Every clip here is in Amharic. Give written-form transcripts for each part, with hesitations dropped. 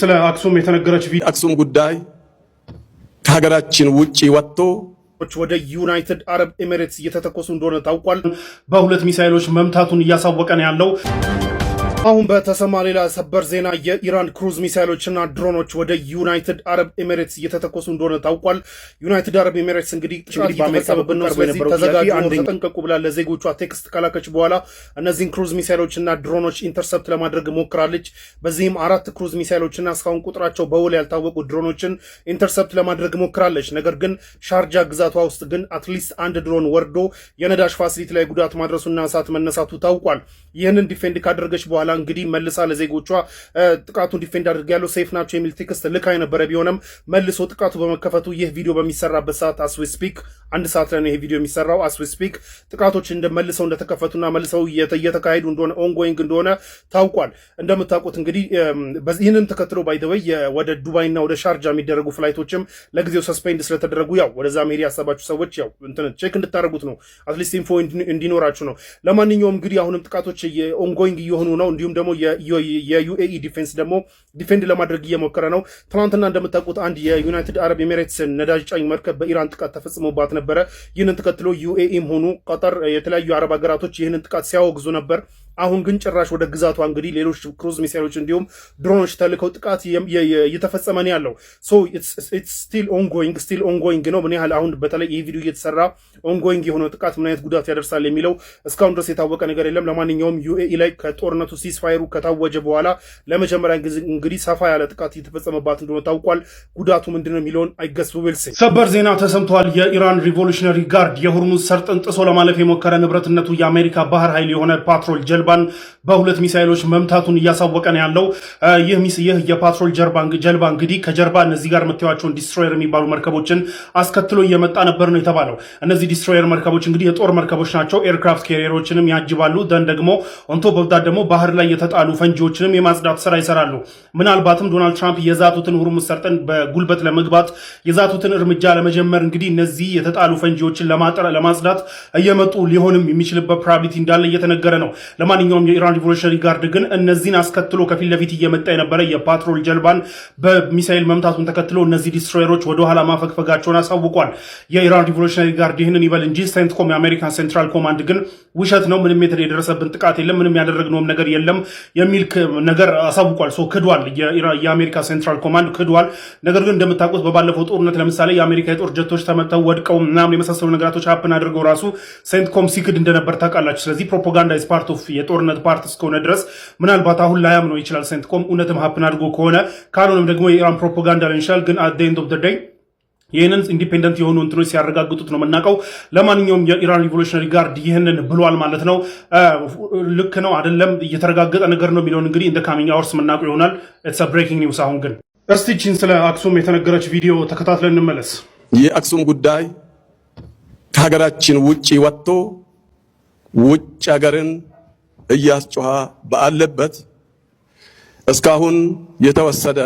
ስለ አክሱም የተነገረች አክሱም ጉዳይ ከሀገራችን ውጪ ወጥቶ ወደ ዩናይትድ አረብ ኤሚሬትስ እየተተኮሱ እንደሆነ ታውቋል። በሁለት ሚሳኤሎች መምታቱን እያሳወቀ ነው ያለው። አሁን በተሰማ ሌላ ሰበር ዜና የኢራን ክሩዝ ሚሳይሎችና ድሮኖች ወደ ዩናይትድ አረብ ኤሚሬትስ እየተተኮሱ እንደሆነ ታውቋል። ዩናይትድ አረብ ኤሚሬትስ እንግዲህ ተጠንቀቁ ብላ ለዜጎቿ ቴክስት ከላከች በኋላ እነዚህን ክሩዝ ሚሳይሎችና ድሮኖች ኢንተርሰፕት ለማድረግ ሞክራለች። በዚህም 4 ክሩዝ ሚሳይሎችና እስካሁን ቁጥራቸው በውል ያልታወቁ ድሮኖችን ኢንተርሰፕት ለማድረግ ሞክራለች። ነገር ግን ሻርጃ ግዛቷ ውስጥ ግን አትሊስት አንድ ድሮን ወርዶ የነዳጅ ፋሲሊቲ ላይ ጉዳት ማድረሱና እሳት መነሳቱ ታውቋል። ይህንን ዲፌንድ ካደረገች በኋላ እንግዲህ መልሳ ለዜጎቿ ጥቃቱን ዲፌንድ አድርጋለሁ ሴፍ ናቸው የሚል ቴክስት ልካ የነበረ ቢሆንም መልሶ ጥቃቱ በመከፈቱ ይህ ቪዲዮ በሚሰራበት ሰዓት አስ ዊ ስፒክ 1 ሰዓት ላይ ነው ይሄ ቪዲዮ የሚሰራው። አስ ዊ ስፒክ ጥቃቶች መልሰው እንደተከፈቱና መልሰው እየተካሄዱ እንደሆነ ኦንጎይንግ እንደሆነ ታውቋል። እንደምታውቁት እንግዲህ ይህንን ተከትሎ ባይ ዘ ወይ ወደ ዱባይና ወደ ሻርጃ የሚደረጉ ፍላይቶችም ለጊዜው ሰስፔንድ ስለተደረጉ ያው ወደዛ መሄድ ያሰባችሁ ሰዎች ያው ቼክ እንድታደርጉት ነው። አትሊስት ኢንፎ እንዲኖራችሁ ነው። ለማንኛውም እንግዲህ አሁንም ጥቃቶች ኦንጎይንግ እየሆኑ ነው። እንዲሁም ደግሞ የዩኤኢ ዲፌንስ ደግሞ ዲፌንድ ለማድረግ እየሞከረ ነው። ትናንትና እንደምታውቁት አንድ የዩናይትድ አረብ ኤሚሬትስ ነዳጅ ጫኝ መርከብ በኢራን ጥቃት ተፈጽሞባት ነበረ። ይህንን ተከትሎ ዩኤኢም ሆኑ ቀጠር የተለያዩ አረብ ሀገራቶች ይህንን ጥቃት ሲያወግዙ ነበር። አሁን ግን ጭራሽ ወደ ግዛቷ እንግዲህ ሌሎች ክሩዝ ሚሳይሎች እንዲሁም ድሮኖች ተልከው ጥቃት እየተፈጸመ ነው ያለው። ሶ ኢትስ ስቲል ኦንጎይንግ ነው። ምን ያህል አሁን በተለይ ይህ ቪዲዮ እየተሰራ ኦንጎይንግ የሆነው ጥቃት ምን አይነት ጉዳት ያደርሳል የሚለው እስካሁን ድረስ የታወቀ ነገር የለም። ለማንኛውም ዩኤኢ ላይ ከጦርነቱ ሲስፋየሩ ከታወጀ በኋላ ለመጀመሪያ ጊዜ እንግዲህ ሰፋ ያለ ጥቃት እየተፈጸመባት እንደሆነ ታውቋል። ጉዳቱ ምንድነው የሚለውን አይገስ ዊል ሲ። ሰበር ዜና ተሰምቷል። የኢራን ሪቮሉሽነሪ ጋርድ የሆርሙዝ ሰርጥን ጥሶ ለማለፍ የሞከረ ንብረትነቱ የአሜሪካ ባህር ኃይል የሆነ ፓትሮል ጀልባን በሁለት ሚሳኤሎች መምታቱን እያሳወቀ ነው ያለው። ይህ የፓትሮል ጀልባ እንግዲህ ከጀርባ እነዚህ ጋር የምታዩዋቸውን ዲስትሮየር የሚባሉ መርከቦችን አስከትሎ እየመጣ ነበር ነው የተባለው። እነዚህ ዲስትሮየር መርከቦች እንግዲህ የጦር መርከቦች ናቸው። ኤርክራፍት ካሪየሮችንም ያጅባሉ። ደን ደግሞ ኦንቶ በብዛት ደግሞ ባህር ላይ የተጣሉ ፈንጂዎችንም የማጽዳት ስራ ይሰራሉ። ምናልባትም ዶናልድ ትራምፕ የዛቱትን ሆርሙዝ ሰርጥን በጉልበት ለመግባት የዛቱትን እርምጃ ለመጀመር እንግዲህ እነዚህ የተጣሉ ፈንጂዎችን ለማጽዳት እየመጡ ሊሆንም የሚችልበት ፕሮባቢሊቲ እንዳለ እየተነገረ ነው። ለማንኛውም የኢራን ሪቮሉሽነሪ ጋርድ ግን እነዚህን አስከትሎ ከፊት ለፊት እየመጣ የነበረ የፓትሮል ጀልባን በሚሳኤል መምታቱን ተከትሎ እነዚህ ዲስትሮየሮች ወደኋላ ማፈግፈጋቸውን አሳውቋል። የኢራን ሪቮሉሽነሪ ጋርድ ይህንን ይበል እንጂ ሴንትኮም የአሜሪካን ሴንትራል ኮማንድ ግን ውሸት ነው፣ ምንም የደረሰብን ጥቃት የለም፣ ምንም ያደረግነውም ነገር የለም የሚል ነገር አሳውቋል። ሶ ክዷል። የአሜሪካ ሴንትራል ኮማንድ ክዷል። ነገር ግን እንደምታውቁት በባለፈው ጦርነት ለምሳሌ የአሜሪካ የጦር ጀቶች ተመተው ወድቀው ምናምን የመሳሰሉ ነገራቶች ሀፕን አድርገው ራሱ ሴንትኮም ሲክድ እንደነበር ታውቃላችሁ። ስለዚህ ፕሮፓጋንዳ ኢዝ ፓርት ኦፍ የጦርነት ፓርት እስከሆነ ድረስ ምናልባት አሁን ላያምነው ይችላል ሴንትኮም እውነትም ሀፕን አድርጎ ከሆነ፣ ካልሆነም ደግሞ የኢራን ፕሮፓጋንዳ ሊሆን ይችላል። ግን አት ዘ ኤንድ ኦፍ ዘ ዴይ ይህንን ኢንዲፔንደንት የሆኑ እንትኖች ሲያረጋግጡት ነው የምናውቀው። ለማንኛውም የኢራን ሪቮሉሽነሪ ጋርድ ይህንን ብሏል ማለት ነው። ልክ ነው አይደለም እየተረጋገጠ ነገር ነው የሚለውን እንግዲህ እንደ ካሚንግ አወርስ የምናውቀው ይሆናል። ኢትስ አ ብሬኪንግ ኒውስ። አሁን ግን እስቲ ቺን ስለ አክሱም የተነገረች ቪዲዮ ተከታትለን እንመለስ። የአክሱም ጉዳይ ከሀገራችን ውጪ ወጥቶ ውጭ ሀገርን እያስጮኸ ባለበት እስካሁን የተወሰደ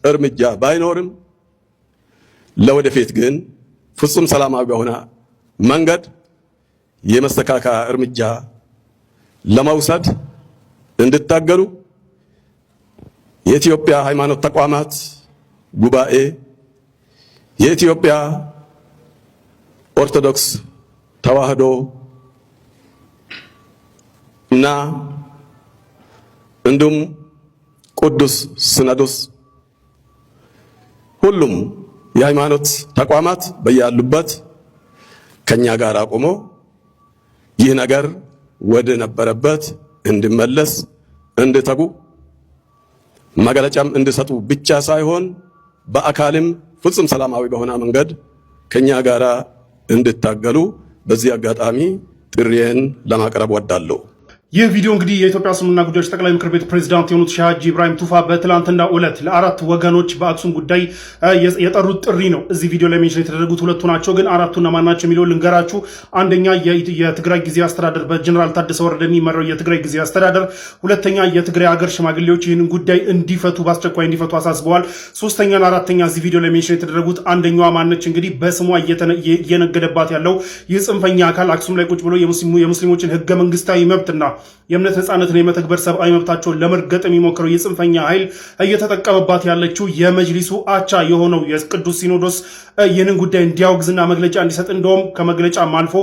እርምጃ ባይኖርም ለወደፊት ግን ፍጹም ሰላማዊ በሆነ መንገድ የመስተካከያ እርምጃ ለመውሰድ እንድታገሉ የኢትዮጵያ ሃይማኖት ተቋማት ጉባኤ፣ የኢትዮጵያ ኦርቶዶክስ ተዋህዶ እና እንዲሁም ቅዱስ ሲኖዶስ ሁሉም የሃይማኖት ተቋማት በያሉበት ከኛ ጋር አቆሞ ይህ ነገር ወደ ነበረበት እንዲመለስ እንድተጉ መግለጫም እንድሰጡ ብቻ ሳይሆን በአካልም ፍጹም ሰላማዊ በሆነ መንገድ ከኛ ጋር እንድታገሉ በዚህ አጋጣሚ ጥሪዬን ለማቅረብ ወዳለሁ። ይህ ቪዲዮ እንግዲህ የኢትዮጵያ እስልምና ጉዳዮች ጠቅላይ ምክር ቤት ፕሬዝዳንት የሆኑት ሼህ ሀጂ ኢብራሂም ቱፋ በትላንትናው ዕለት ለ4 ወገኖች በአክሱም ጉዳይ የጠሩት ጥሪ ነው። እዚህ ቪዲዮ ላይ ሜንሽን የተደረጉት 2 ናቸው፣ ግን 4ቱ እነማን ናቸው የሚለውን ልንገራችሁ። አንደኛ የትግራይ ጊዜያዊ አስተዳደር በጀነራል ታደሰ ወረደ የሚመራው የትግራይ ጊዜያዊ አስተዳደር፣ ሁለተኛ የትግራይ ሀገር ሽማግሌዎች ይህንን ጉዳይ እንዲፈቱ በአስቸኳይ እንዲፈቱ አሳስበዋል። ሶስተኛና አራተኛ እዚህ ቪዲዮ ላይ ሜንሽን የተደረጉት አንደኛዋ ማነች እንግዲህ በስሟ እየነገደባት ያለው ይህ ጽንፈኛ አካል አክሱም ላይ ቁጭ ብሎ የሙስሊሞችን ህገ መንግስታዊ መብትና የእምነት ነጻነትን የመተግበር ሰብአዊ መብታቸውን ለመርገጥ የሚሞክረው የጽንፈኛ ኃይል እየተጠቀመባት ያለችው የመጅሊሱ አቻ የሆነው የቅዱስ ሲኖዶስ ይህንን ጉዳይ እንዲያወግዝና መግለጫ እንዲሰጥ እንደውም ከመግለጫም አልፎ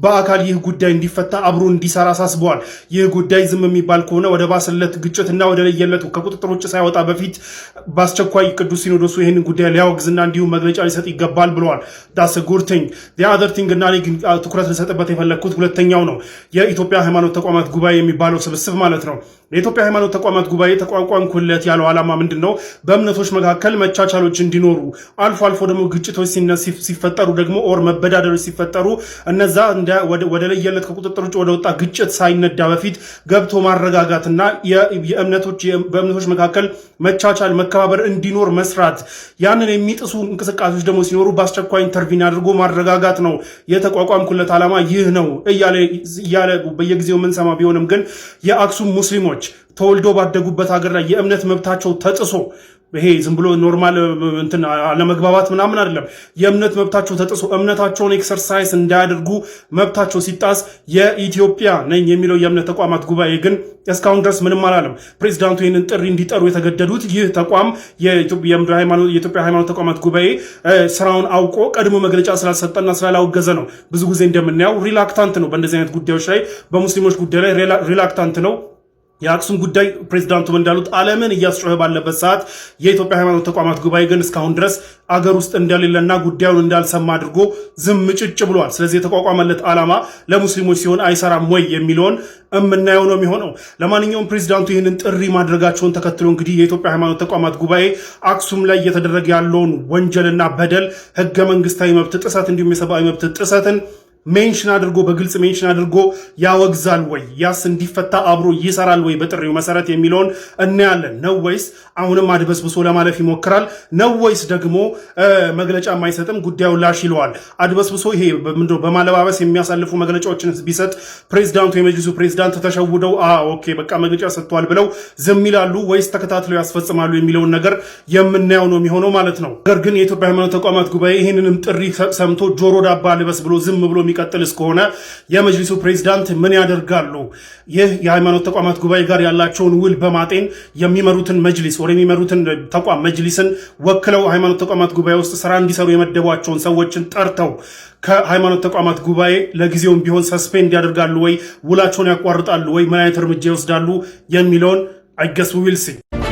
በአካል ይህ ጉዳይ እንዲፈታ አብሮ እንዲሰራ አሳስበዋል። ይህ ጉዳይ ዝም የሚባል ከሆነ ወደ ባሰለት ግጭትና ወደ ለየለት ከቁጥጥር ውጭ ሳይወጣ በፊት በአስቸኳይ ቅዱስ ሲኖዶሱ ይህንን ጉዳይ ሊያወግዝና እንዲሁም መግለጫ ሊሰጥ ይገባል ብለዋል። ዳስ ጉድ ቲንግ አዘር ቲንግ እና ግን ትኩረት ልሰጥበት የፈለግኩት ሁለተኛው ነው። የኢትዮጵያ ሃይማኖት ተቋማት ጉባኤ የሚባለው ስብስብ ማለት ነው። የኢትዮጵያ ሃይማኖት ተቋማት ጉባኤ ተቋቋምኩለት ያለው ዓላማ ምንድን ነው? በእምነቶች መካከል መቻቻሎች እንዲኖሩ አልፎ አልፎ ደግሞ ግጭቶች ሲፈጠሩ ደግሞ ኦር መበዳደሮች ሲፈጠሩ እነዛ ወደ ለየለት ከቁጥጥር ውጭ ወደ ወጣ ግጭት ሳይነዳ በፊት ገብቶ ማረጋጋትና በእምነቶች መካከል መቻቻል መከባበር እንዲኖር መስራት፣ ያንን የሚጥሱ እንቅስቃሴዎች ደግሞ ሲኖሩ በአስቸኳይ ኢንተርቪን አድርጎ ማረጋጋት ነው። የተቋቋምኩለት ዓላማ ይህ ነው እያለ በየጊዜው የምንሰማ ቢሆንም ግን የአክሱም ሙስሊሞች ተወልዶ ባደጉበት ሀገር ላይ የእምነት መብታቸው ተጥሶ ይሄ ዝም ብሎ ኖርማል እንትን አለመግባባት ምናምን አይደለም። የእምነት መብታቸው ተጥሶ እምነታቸውን ኤክሰርሳይዝ እንዳያደርጉ መብታቸው ሲጣስ የኢትዮጵያ ነኝ የሚለው የእምነት ተቋማት ጉባኤ ግን እስካሁን ድረስ ምንም አላለም። ፕሬዚዳንቱ ይህንን ጥሪ እንዲጠሩ የተገደዱት ይህ ተቋም የኢትዮጵያ ሃይማኖት ተቋማት ጉባኤ ስራውን አውቆ ቀድሞ መግለጫ ስላልሰጠና ስላላወገዘ ነው። ብዙ ጊዜ እንደምናየው ሪላክታንት ነው። በእንደዚህ አይነት ጉዳዮች ላይ በሙስሊሞች ጉዳይ ላይ ሪላክታንት ነው። የአክሱም ጉዳይ ፕሬዚዳንቱም እንዳሉት ዓለምን እያስጮኸ ባለበት ሰዓት የኢትዮጵያ ሃይማኖት ተቋማት ጉባኤ ግን እስካሁን ድረስ አገር ውስጥ እንደሌለና ጉዳዩን እንዳልሰማ አድርጎ ዝም ጭጭ ብሏል። ስለዚህ የተቋቋመለት ዓላማ ለሙስሊሞች ሲሆን አይሰራም ወይ የሚለውን የምናየው ነው የሚሆነው። ለማንኛውም ፕሬዚዳንቱ ይህንን ጥሪ ማድረጋቸውን ተከትሎ እንግዲህ የኢትዮጵያ ሃይማኖት ተቋማት ጉባኤ አክሱም ላይ እየተደረገ ያለውን ወንጀልና በደል፣ ህገ መንግስታዊ መብት ጥሰት እንዲሁም የሰብአዊ መብት ጥሰትን ሜንሽን አድርጎ በግልጽ ሜንሽን አድርጎ ያወግዛል ወይ? ያስ እንዲፈታ አብሮ ይሰራል ወይ በጥሪው መሰረት የሚለውን እናያለን። ነው ወይስ አሁንም አድበስብሶ ለማለፍ ይሞክራል? ነው ወይስ ደግሞ መግለጫ የማይሰጥም ጉዳዩን ላሽ ይለዋል? አድበስብሶ ይሄ በማለባበስ የሚያሳልፉ መግለጫዎችን ቢሰጥ ፕሬዚዳንቱ የመጅሊሱ ፕሬዚዳንት ተሸውደው ኦኬ በቃ መግለጫ ሰጥቷል ብለው ዝም ይላሉ ወይስ ተከታትለው ያስፈጽማሉ የሚለውን ነገር የምናየው ነው የሚሆነው ማለት ነው። ነገር ግን የኢትዮጵያ ሃይማኖት ተቋማት ጉባኤ ይህንንም ጥሪ ሰምቶ ጆሮ ዳባ ልበስ ብሎ ዝም ብሎ የሚቀጥል እስከሆነ የመጅሊሱ ፕሬዚዳንት ምን ያደርጋሉ? ይህ የሃይማኖት ተቋማት ጉባኤ ጋር ያላቸውን ውል በማጤን የሚመሩትን መጅሊስ ወደ የሚመሩትን ተቋም መጅሊስን ወክለው ሃይማኖት ተቋማት ጉባኤ ውስጥ ስራ እንዲሰሩ የመደቧቸውን ሰዎችን ጠርተው ከሃይማኖት ተቋማት ጉባኤ ለጊዜውም ቢሆን ሰስፔንድ ያደርጋሉ ወይ? ውላቸውን ያቋርጣሉ ወይ? ምን አይነት እርምጃ ይወስዳሉ የሚለውን I guess we will see.